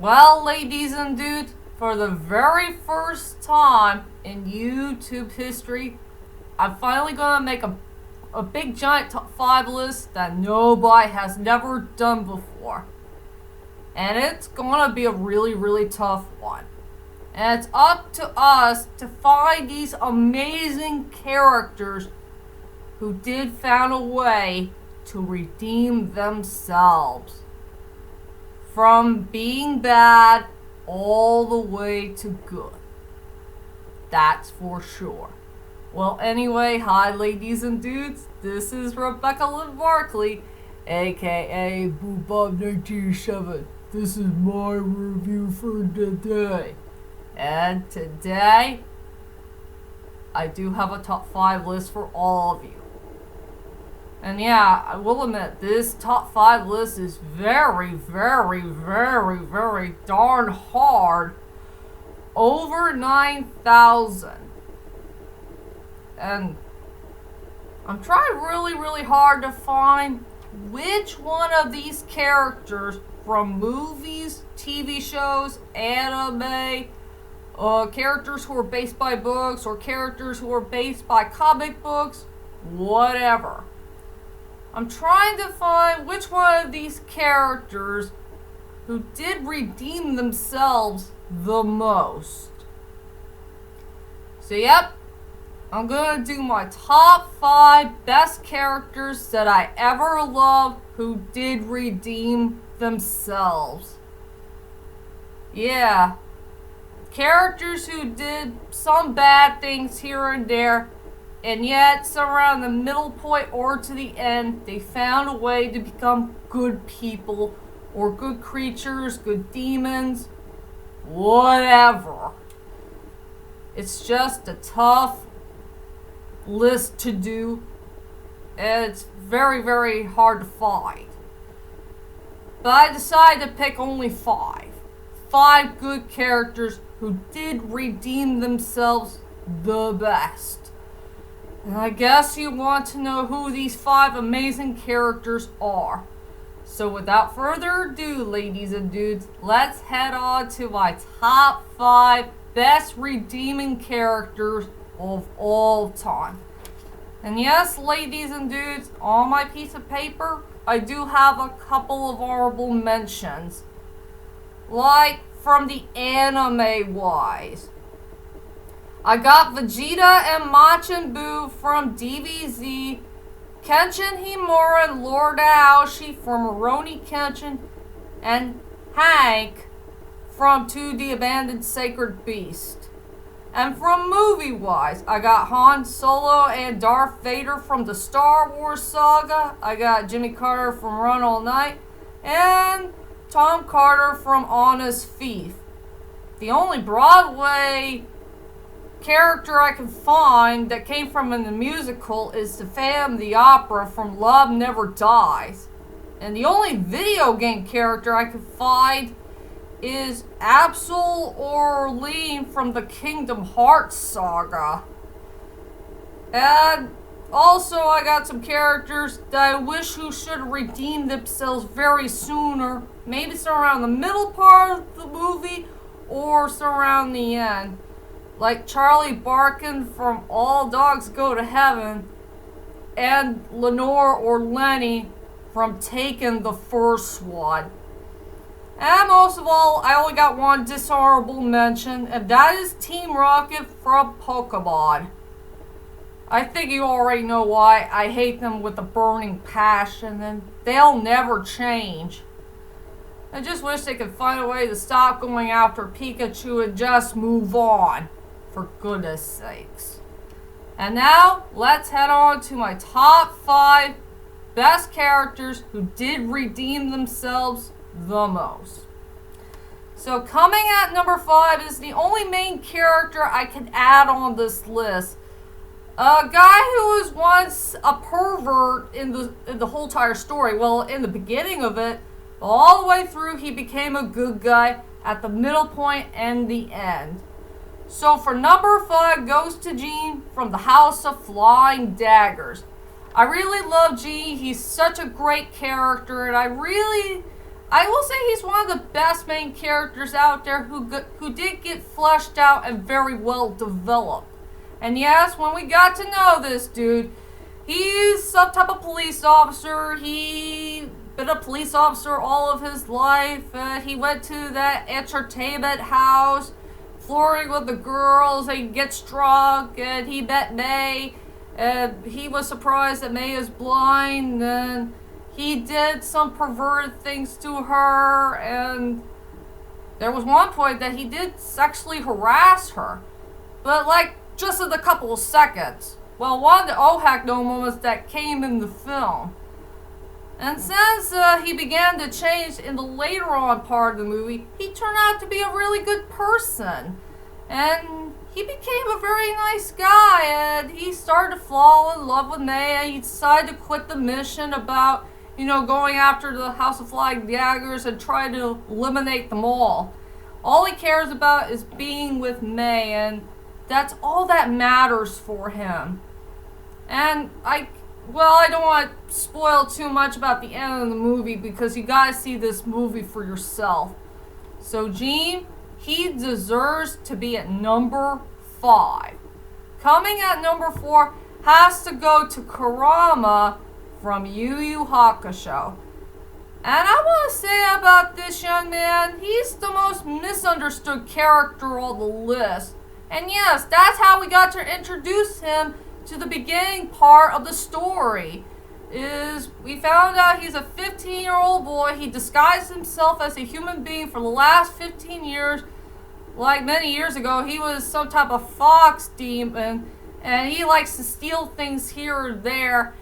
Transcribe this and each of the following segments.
Well, ladies and dudes, for the very first time in YouTube history, I'm finally gonna make a big giant top 5 list that nobody has never done before. And it's gonna be a really tough one. And it's up to us to find these amazing characters who did find a way to redeem themselves from being bad all the way to good. That's for sure. Well, anyway, hi ladies and dudes. This is Rebecca Lynn Barkley, aka BooBob987. This is my review for today. And today, I do have a top 5 list for all of you. And yeah, I will admit, this top 5 list is very darn hard. Over 9,000. And I'm trying really hard to find which one of these characters from movies, TV shows, anime, characters who are based by books, or characters who are based by comic books, whatever. I'm trying to find which one of these characters who did redeem themselves the most. So yep, I'm gonna do my top 5 best characters that I ever loved who did redeem themselves. Yeah, characters who did some bad things here and there, and yet somewhere around the middle point or to the end, they found a way to become good people, or good creatures, good demons, whatever. It's just a tough list to do, and it's very hard to find. But I decided to pick only 5. 5 good characters who did redeem themselves the best. And I guess you want to know who these 5 amazing characters are. So without further ado, ladies and dudes, let's head on to my top 5 best redeeming characters of all time. And yes, ladies and dudes, on my piece of paper, I do have a couple of honorable mentions. Like from the anime wise. I got Vegeta and Majin Buu from DBZ, Kenshin Himura and Lord Aoshi from Rurouni Kenshin, and Hank from 2D Abandoned Sacred Beast. And from movie-wise, I got Han Solo and Darth Vader from the Star Wars saga, I got Jimmy Carter from Run All Night, and Tom Carter from Honest Thief. The only Broadway character I can find that came from in the musical is the Phantom of the Opera from Love Never Dies. And the only video game character I can find is Absol Orlean from the Kingdom Hearts saga. And also I got some characters that I wish who should have redeemed themselves very sooner. Maybe somewhere around the middle part of the movie or somewhere around the end. Like Charlie Barkin from All Dogs Go to Heaven, and Lenore or Lenny from Taken the First One. And most of all, I only got one dishonorable mention, and that is Team Rocket from Pokemon. I think you already know why I hate them with a burning passion, and they'll never change. I just wish they could find a way to stop going after Pikachu and just move on. For goodness sakes. And now, let's head on to my top 5 best characters who did redeem themselves the most. So coming at number 5 is the only main character I can add on this list. A guy who was once a pervert in the whole entire story. Well, in the beginning of it, all the way through, he became a good guy at the middle point and the end. So for number 5 goes to Gene from the House of Flying Daggers. I really love Gene. He's such a great character, and I really I will say he's one of the best main characters out there who did get fleshed out and very well developed. And yes, when we got to know this dude, he's some type of police officer. He been a police officer all of his life. He went to that entertainment house, flirting with the girls. He gets drunk, and he met May. And he was surprised that May is blind, and he did some perverted things to her, and there was one point that he did sexually harass her. But like, just in a couple of seconds. Well, one of the oh heck no moments that came in the film. And since he began to change in the later on part of the movie, he turned out to be a really good person. And he became a very nice guy, and he started to fall in love with May, and he decided to quit the mission about, going after the House of Flying Daggers and trying to eliminate them all. All he cares about is being with May, and that's all that matters for him. And I don't want to spoil too much about the end of the movie because you gotta see this movie for yourself. So Gene, he deserves to be at number 5. Coming at number 4 has to go to Kurama from Yu Yu Hakusho. And I want to say about this young man, he's the most misunderstood character on the list. And yes, that's how we got to introduce him to the beginning part of the story. Is we found out he's a 15-year-old boy. He disguised himself as a human being for the last 15 years. Like many years ago, he was some type of fox demon, and he likes to steal things here or there.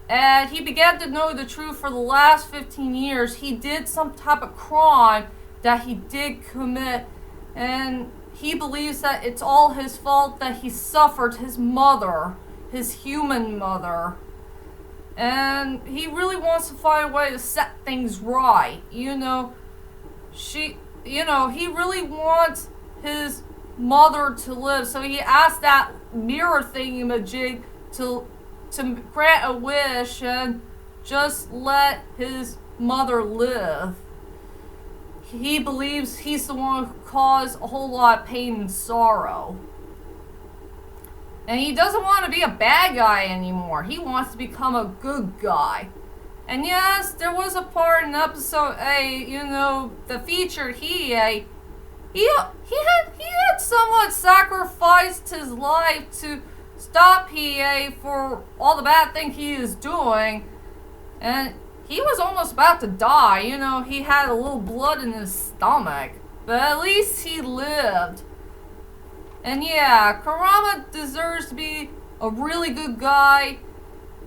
And he began to know the truth for the last 15 years. He did some type of crime that he did commit, and he believes that it's all his fault that he suffered his mother, his human mother. And he really wants to find a way to set things right. He really wants his mother to live. So he asked that mirror thingamajig to grant a wish and just let his mother live. He believes he's the one who caused a whole lot of pain and sorrow. And he doesn't want to be a bad guy anymore. He wants to become a good guy. And yes, there was a part in episode 8, the featured Hiei. He had somewhat sacrificed his life to stop Hiei for all the bad things he is doing. And he was almost about to die. He had a little blood in his stomach. But at least he lived. And yeah, Kurama deserves to be a really good guy,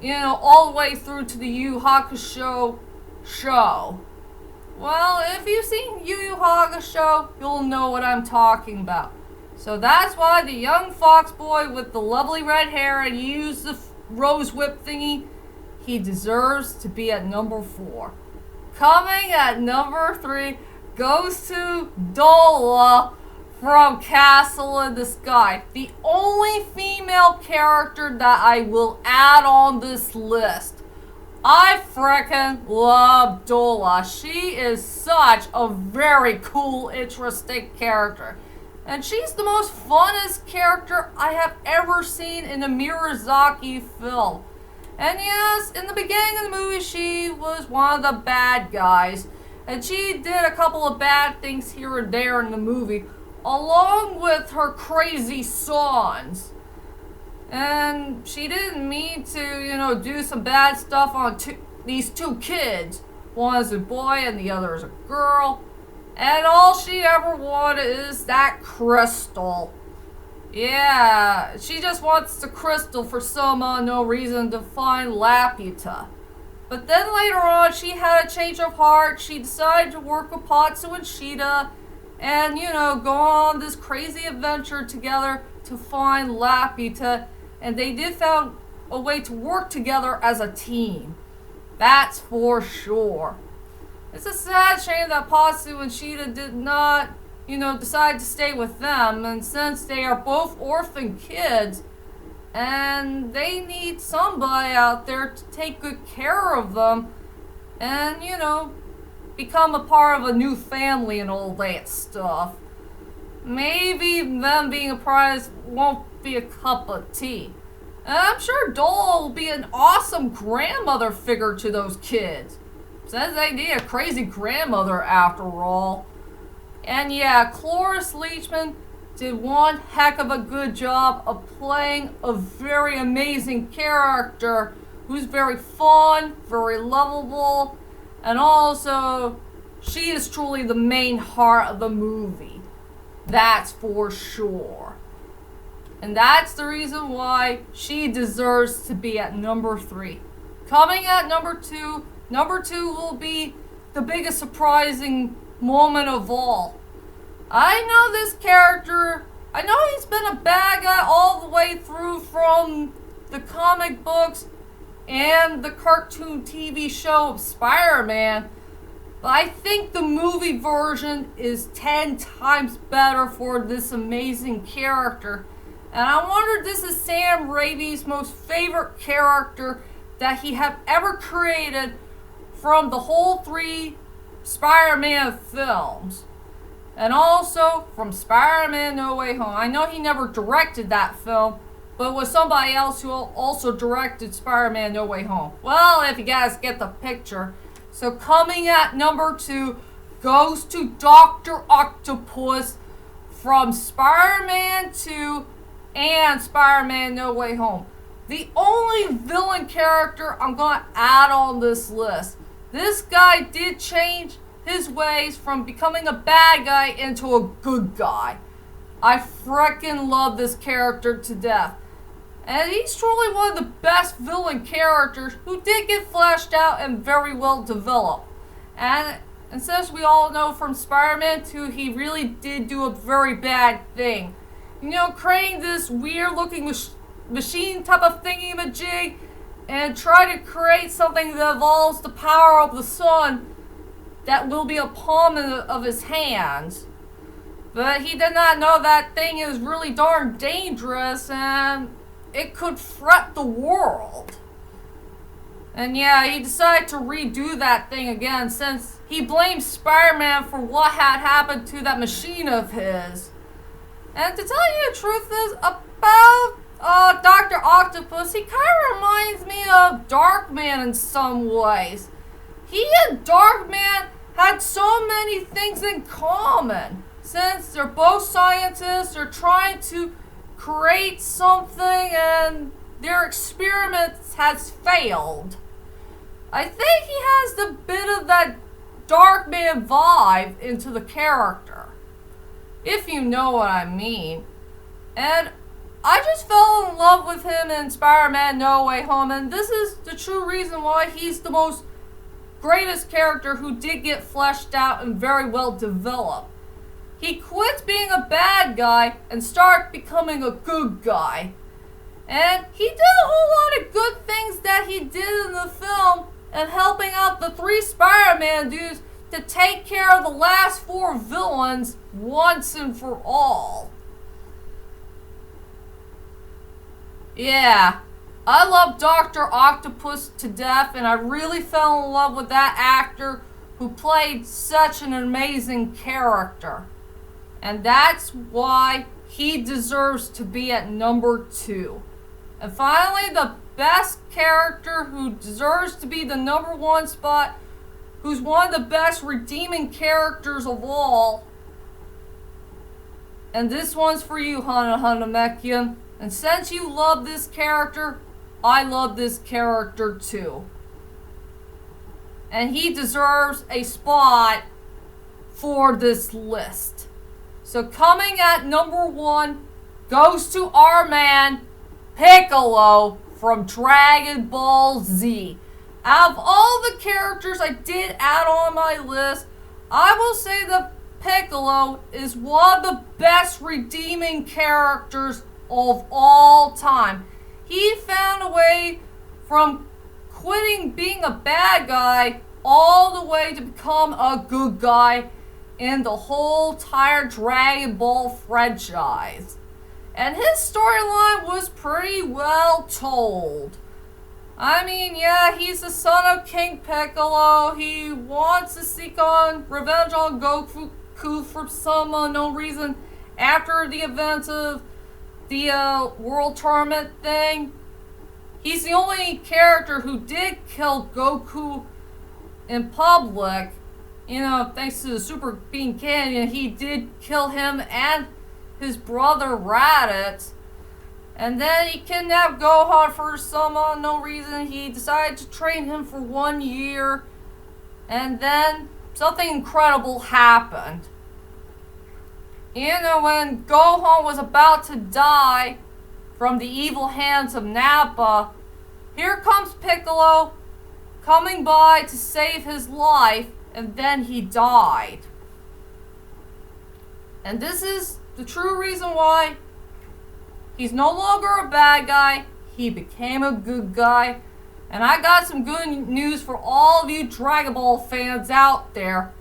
all the way through to the Yu Yu Hakusho show. Well, if you've seen Yu Yu Hakusho, you'll know what I'm talking about. So that's why the young fox boy with the lovely red hair and used the rose whip thingy, he deserves to be at number 4. Coming at number 3 goes to Dola from Castle in the Sky. The only female character that I will add on this list. I frickin' love Dola. She is such a very cool, interesting character. And she's the most funnest character I have ever seen in a Miyazaki film. And yes, in the beginning of the movie, she was one of the bad guys. And she did a couple of bad things here and there in the movie, along with her crazy sons. And she didn't mean to, do some bad stuff on these 2 kids. One is a boy and the other is a girl. And all she ever wanted is that crystal. Yeah, she just wants the crystal for some unknown reason to find Laputa. But then later on, she had a change of heart. She decided to work with Patsu and Shida and, go on this crazy adventure together to find Laputa. And they did find a way to work together as a team. That's for sure. It's a sad shame that Patsu and Shida did not, decide to stay with them. And since they are both orphan kids, and they need somebody out there to take good care of them, and, become a part of a new family and all that stuff. Maybe them being a prize won't be a cup of tea. And I'm sure Doll will be an awesome grandmother figure to those kids. Since they need a crazy grandmother after all. And yeah, Cloris Leachman did one heck of a good job of playing a very amazing character who's very fun, very lovable, and also she is truly the main heart of the movie. That's for sure. And that's the reason why she deserves to be at number 3. Coming at number 2 will be the biggest surprising moment of all. I know this character, I know he's been a bad guy all the way through from the comic books and the cartoon TV show of Spider-Man, but I think the movie version is 10 times better for this amazing character. And I wonder if this is Sam Raimi's most favorite character that he have ever created from the whole 3 Spider-Man films. And also from Spider-Man No Way Home. I know he never directed that film, but it was somebody else who also directed Spider-Man No Way Home. Well, if you guys get the picture. So coming at number 2 goes to Dr. Octopus from Spider-Man 2 and Spider-Man No Way Home. The only villain character I'm going to add on this list. This guy did change his ways from becoming a bad guy into a good guy. I freaking love this character to death. And he's truly one of the best villain characters who did get fleshed out and very well developed. And since we all know from Spider-Man 2, he really did do a very bad thing. You know, creating this weird looking machine type of thingy-majig and try to create something that evolves the power of the sun that will be a palm of his hands. But he did not know that thing is really darn dangerous and it could threat the world. And yeah, he decided to redo that thing again since he blamed Spider-Man for what had happened to that machine of his. And to tell you the truth is, about Dr. Octopus, he kind of reminds me of Darkman in some ways. He and Darkman had so many things in common. Since they're both scientists, they're trying to create something and their experiments has failed. I think he has the bit of that Darkman vibe into the character, if you know what I mean. And I just fell in love with him in Spider-Man No Way Home, and this is the true reason why he's the most greatest character who did get fleshed out and very well developed. He quits being a bad guy and started becoming a good guy. And he did a whole lot of good things that he did in the film and helping out the 3 Spider-Man dudes to take care of the last 4 villains once and for all. Yeah, I love Dr. Octopus to death, and I really fell in love with that actor who played such an amazing character. And that's why he deserves to be at number 2. And finally, the best character who deserves to be the number 1 spot, who's one of the best redeeming characters of all. And this one's for you, Hana Hanamekian. And since you love this character, I love this character too. And he deserves a spot for this list. So coming at number 1 goes to our man, Piccolo from Dragon Ball Z. Out of all the characters I did add on my list, I will say that Piccolo is one of the best redeeming characters of all time. He found a way from quitting being a bad guy all the way to become a good guy in the whole entire Dragon Ball franchise. And his storyline was pretty well told. I mean, yeah, he's the son of King Piccolo. He wants to seek on revenge on Goku for some unknown reason after the events of the World Tournament thing. He's the only character who did kill Goku in public. You know, thanks to the Super Bean Canyon, he did kill him and his brother Raditz. And then he kidnapped Gohan for some unknown reason. He decided to train him for 1 year. And then something incredible happened. You know, when Gohan was about to die from the evil hands of Nappa, here comes Piccolo coming by to save his life, and then he died. And this is the true reason why he's no longer a bad guy. He became a good guy. And I got some good news for all of you Dragon Ball fans out there.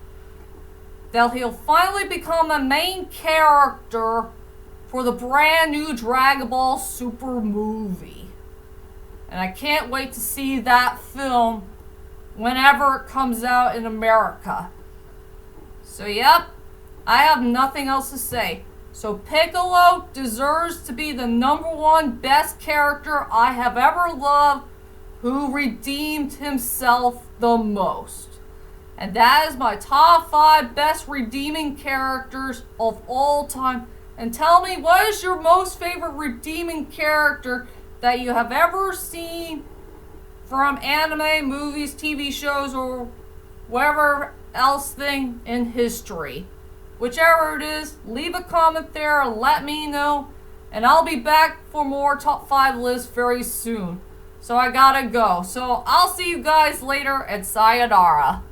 That he'll finally become a main character for the brand new Dragon Ball Super movie. And I can't wait to see that film whenever it comes out in America. So yep, I have nothing else to say. So Piccolo deserves to be the #1 best character I have ever loved, who redeemed himself the most. And that is my top 5 best redeeming characters of all time. And tell me, what is your most favorite redeeming character that you have ever seen from anime, movies, TV shows, or whatever else thing in history? Whichever it is, leave a comment there and let me know. And I'll be back for more top 5 lists very soon. So I gotta go. So I'll see you guys later, and sayonara.